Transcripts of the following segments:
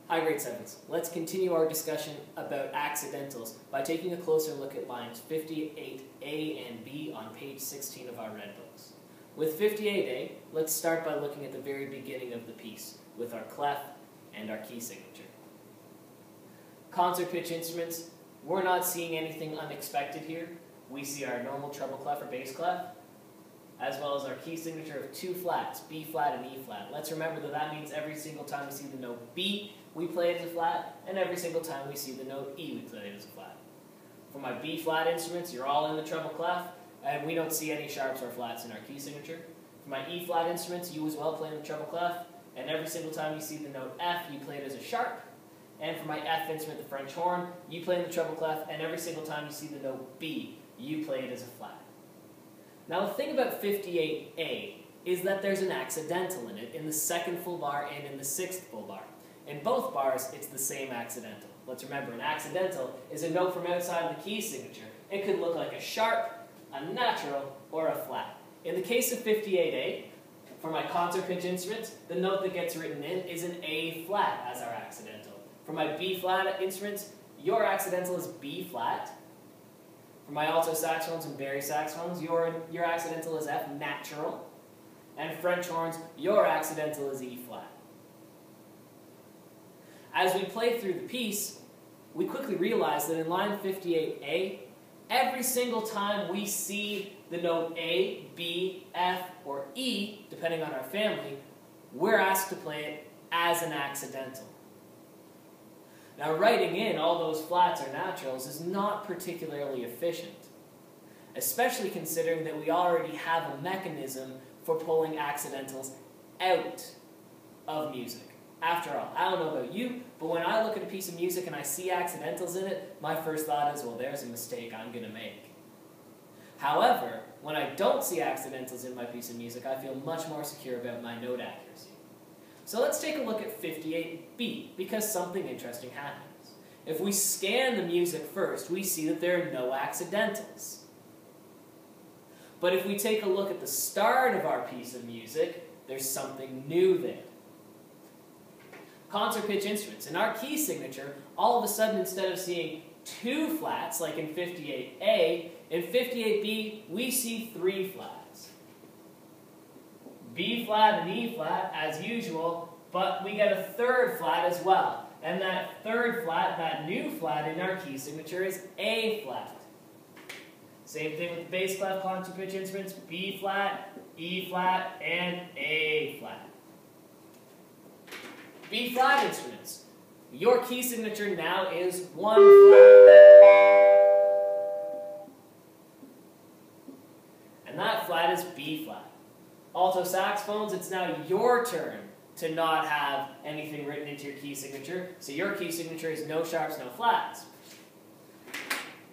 Hi grade 7s, let's continue our discussion about accidentals by taking a closer look at lines 58A and B on page 16 of our red books. With 58A, let's start by looking at the very beginning of the piece with our clef and our key signature. Concert pitch instruments, we're not seeing anything unexpected here. We see our normal treble clef or bass clef, as well as our key signature of two flats, B flat and E flat. Let's remember that that means every single time we see the note B, we play it as a flat, and every single time we see the note E, we play it as a flat. For my B flat instruments, you're all in the treble clef, and we don't see any sharps or flats in our key signature. For my E flat instruments, you as well play in the treble clef, and every single time you see the note F, you play it as a sharp. And for my F instrument, the French horn, you play in the treble clef, and every single time you see the note B, you play it as a flat. Now the thing about 58A is that there's an accidental in it in the second full bar and in the sixth full bar. In both bars, it's the same accidental. Let's remember, an accidental is a note from outside the key signature. It could look like a sharp, a natural, or a flat. In the case of 58A, for my concert pitch instruments, the note that gets written in is an A flat as our accidental. For my B flat instruments, your accidental is B flat. For my alto saxophones and baritone saxophones, your accidental is F natural. And French horns, your accidental is E flat. As we play through the piece, we quickly realize that in line 58A, every single time we see the note A, B, F, or E, depending on our family, we're asked to play it as an accidental. Now, writing in all those flats or naturals is not particularly efficient, especially considering that we already have a mechanism for pulling accidentals out of music. After all, I don't know about you, but when I look at a piece of music and I see accidentals in it, my first thought is, well, there's a mistake I'm going to make. However, when I don't see accidentals in my piece of music, I feel much more secure about my note accuracy. So let's take a look at 58B, because something interesting happens. If we scan the music first, we see that there are no accidentals. But if we take a look at the start of our piece of music, there's something new there. Concert pitch instruments. In our key signature, all of a sudden, instead of seeing two flats, like in 58A, in 58B, we see three flats. B flat and E flat, as usual, but we get a third flat as well. And that third flat, that new flat in our key signature is A flat. Same thing with the bass clef concert pitch instruments, B flat, E flat, and A flat. B flat instruments. Your key signature now is one flat. And that flat is B flat. Alto saxophones, it's now your turn to not have anything written into your key signature. So your key signature is no sharps, no flats.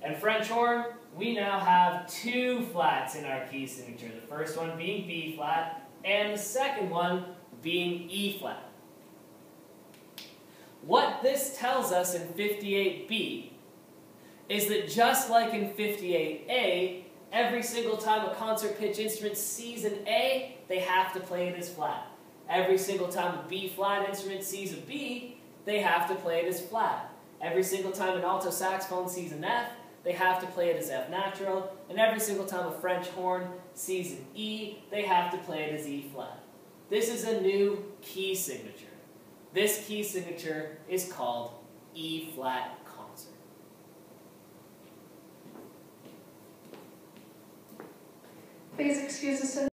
And French horn, we now have two flats in our key signature. The first one being B flat, and the second one being E flat. What this tells us in 58B is that just like in 58A, every single time a concert pitch instrument sees an A, they have to play it as flat. Every single time a B flat instrument sees a B, they have to play it as flat. Every single time an alto saxophone sees an F, they have to play it as F natural. And every single time a French horn sees an E, they have to play it as E flat. This is a new key signature. This key signature is called E flat concert. Please excuse us.